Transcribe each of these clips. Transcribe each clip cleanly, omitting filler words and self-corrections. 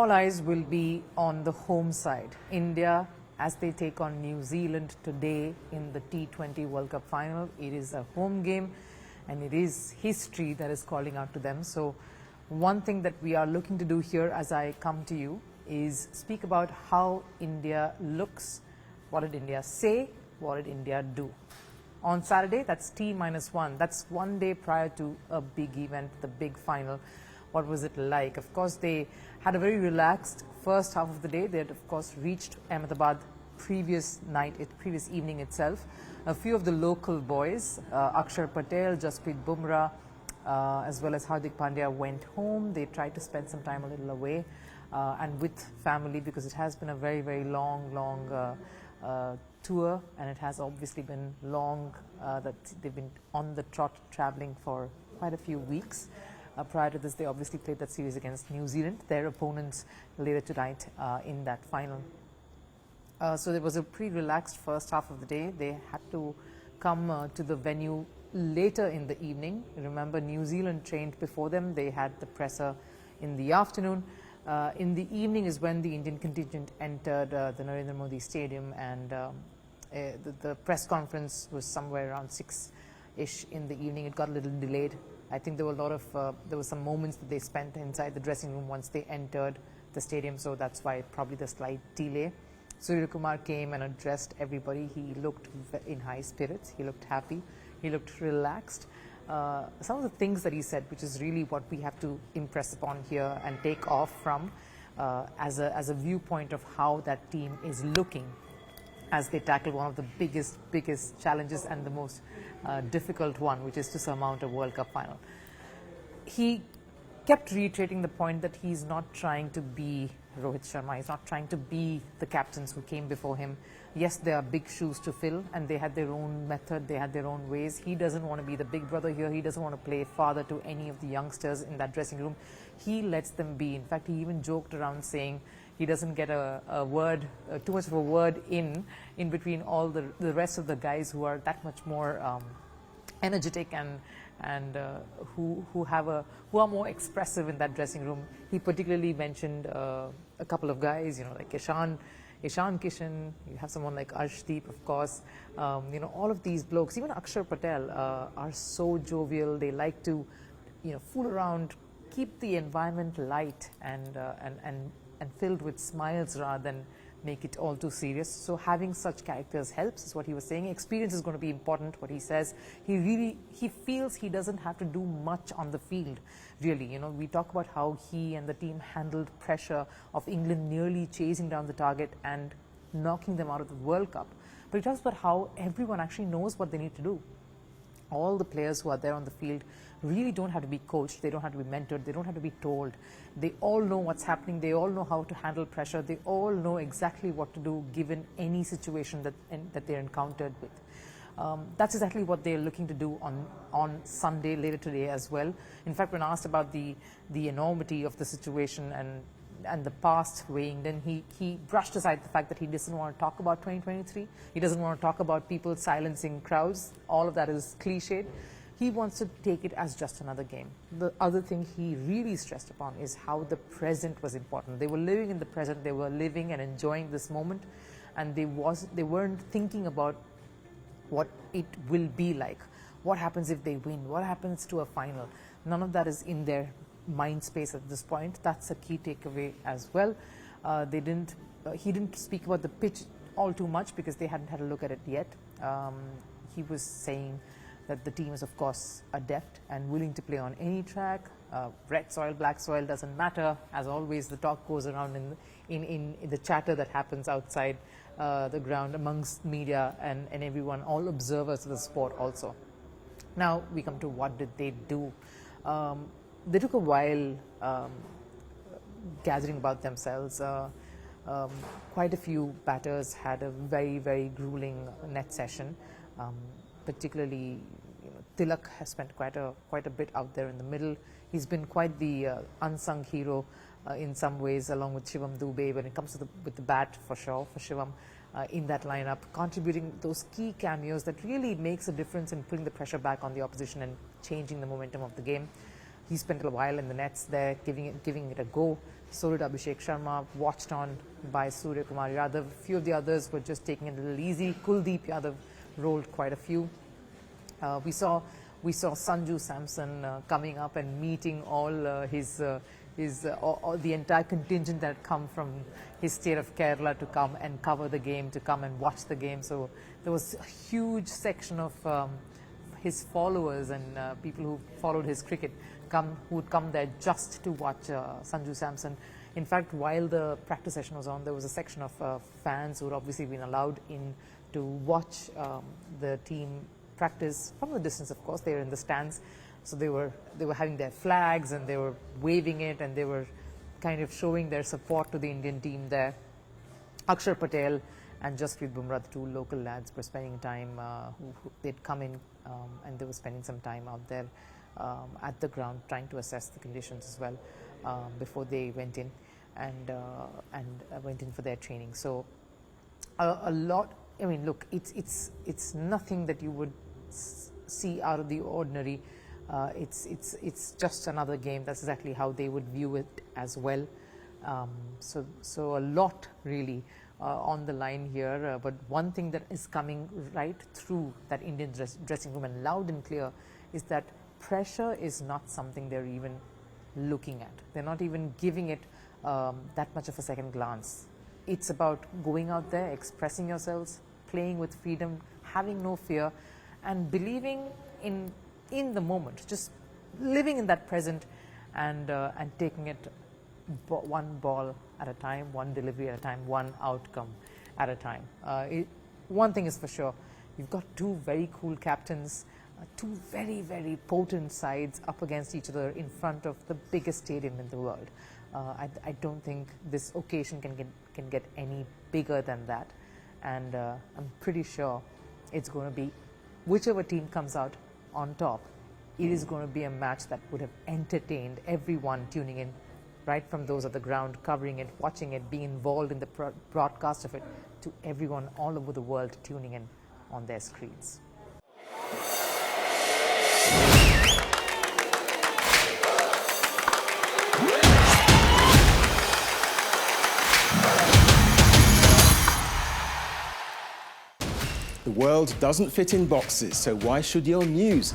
all eyes will be on the home side. India, as they take on New Zealand today in the T20 World Cup final. It is a home game and it is history that is calling out to them. So one thing that we are looking to do here as I come to you is speak about how India looks, what did India say, what did India do. On Saturday, that's T-1, that's 1 day prior to a big event, the big final. What was it like? Of course, they had a very relaxed first half of the day. They had, of course, reached Ahmedabad previous evening itself. A few of the local boys, Akshar Patel, Jasprit, Bumrah, as well as Hardik Pandya went home. They tried to spend some time a little away and with family, because it has been a very, very long tour, and it has obviously been long that they've been on the trot traveling for quite a few weeks. Prior to this, they obviously played that series against New Zealand, their opponents later tonight in that final. So there was a pretty relaxed first half of the day. They had to come to the venue later in the evening. Remember, New Zealand trained before them. They had the presser in the afternoon. In the evening is when the Indian contingent entered the Narendra Modi Stadium, and the press conference was somewhere around 6-ish in the evening. It got a little delayed. I think there were a lot of, there were some moments that they spent inside the dressing room once they entered the stadium, so that's why probably the slight delay. Suryakumar came and addressed everybody. He looked in high spirits. He looked happy. He looked relaxed. Some of the things that he said, which is really what we have to impress upon here and take off from as a viewpoint of how that team is looking as they tackle one of the biggest challenges and the most difficult one, which is to surmount a World Cup final. He kept reiterating the point that he's not trying to be Rohit Sharma. He's not trying to be the captains who came before him. Yes, there are big shoes to fill, and they had their own method, they had their own ways. He doesn't want to be the big brother here. He doesn't want to play father to any of the youngsters in that dressing room. He lets them be. In fact, he even joked around saying he doesn't get a word, too much of a word in between all the rest of the guys who are that much more energetic and who are more expressive in that dressing room. He particularly mentioned a couple of guys, like Ishan Kishan. You have someone like Arshdeep, of course. All of these blokes, even Akshar Patel, are so jovial. They like to, fool around, keep the environment light and filled with smiles rather than make it all too serious. So having such characters helps, is what he was saying. Experience is going to be important, what he says. He feels he doesn't have to do much on the field, really. We talk about how he and the team handled pressure of England nearly chasing down the target and knocking them out of the World Cup. But he talks about how everyone actually knows what they need to do. All the players who are there on the field really don't have to be coached, they don't have to be mentored, they don't have to be told. They all know what's happening, they all know how to handle pressure, they all know exactly what to do given any situation that they're encountered with. That's exactly what they're looking to do on Sunday, later today as well. In fact, when asked about the enormity of the situation and the past weighing, then he brushed aside the fact that he doesn't want to talk about 2023. He doesn't want to talk about people silencing crowds. All of that is cliched. He wants to take it as just another game. The other thing he really stressed upon is how the present was important. They were living in the present. They were living and enjoying this moment, and they weren't thinking about what it will be like. What happens if they win? What happens to a final? None of that is in their mind space at this point. That's a key takeaway as well. He didn't speak about the pitch all too much because they hadn't had a look at it yet. He was saying that the team is, of course, adept and willing to play on any track. Red soil, black soil, doesn't matter. As always, the talk goes around in the chatter that happens outside the ground amongst media and everyone, all observers of the sport also. Now we come to what did they do. They took a while gathering about themselves. Quite a few batters had a very, very grueling net session. Particularly, Tilak has spent quite a bit out there in the middle. He's been quite the unsung hero in some ways, along with Shivam Dubey when it comes to with the bat, for sure, for Shivam in that lineup, contributing those key cameos that really makes a difference in putting the pressure back on the opposition and changing the momentum of the game. he spent a while in the nets there, giving it a go. So did Abhishek Sharma, watched on by Suryakumar Yadav. A few of the others were just taking it a little easy. Kuldeep Yadav rolled quite a few. We saw Sanju Samson coming up and meeting all the entire contingent that had come from his state of Kerala to come and cover the game, to come and watch the game. So there was a huge section of his followers and people who followed his cricket who would come there just to watch Sanju Samson. In fact, while the practice session was on, there was a section of fans who had obviously been allowed in to watch the team practice from the distance. Of course, they were in the stands, so they were having their flags and they were waving it and they were kind of showing their support to the Indian team there. Akshar Patel and Jasprit, Bumrah, the two local lads, were spending time. They'd come in and they were spending some time out there at the ground, trying to assess the conditions as well before they went in and went in for their training. So a lot. I mean, look, it's nothing that you would see out of the ordinary. It's just another game. That's exactly how they would view it as well. So a lot really on the line here. But one thing that is coming right through that Indian dressing room and loud and clear is that pressure is not something they're even looking at. They're not even giving it that much of a second glance. It's about going out there, expressing yourselves, playing with freedom, having no fear, and believing in the moment, just living in that present and taking it one ball at a time, one delivery at a time, one outcome at a time. One thing is for sure, you've got two very cool captains, two very, very potent sides up against each other in front of the biggest stadium in the world. I don't think this occasion can get any bigger than that, and I'm pretty sure it's going to be whichever team comes out on top. It is going to be a match that would have entertained everyone tuning in, right from those at the ground covering it, watching it, being involved in the broadcast of it, to everyone all over the world tuning in on their screens. The world doesn't fit in boxes, so why should your news?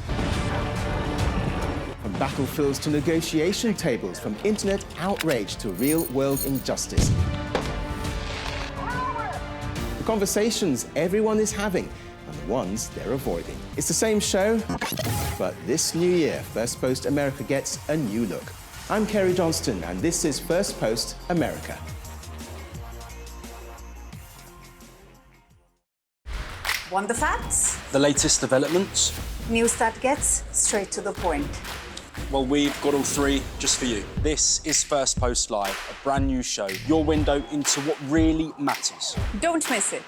From battlefields to negotiation tables, from internet outrage to real-world injustice. The conversations everyone is having and the ones they're avoiding. It's the same show, but this new year, Firstpost America gets a new look. I'm Kerry Johnston, and this is Firstpost America. Want the facts? The latest developments? News that gets straight to the point. Well, we've got all three just for you. This is Firstpost Live, a brand new show, your window into what really matters. Don't miss it.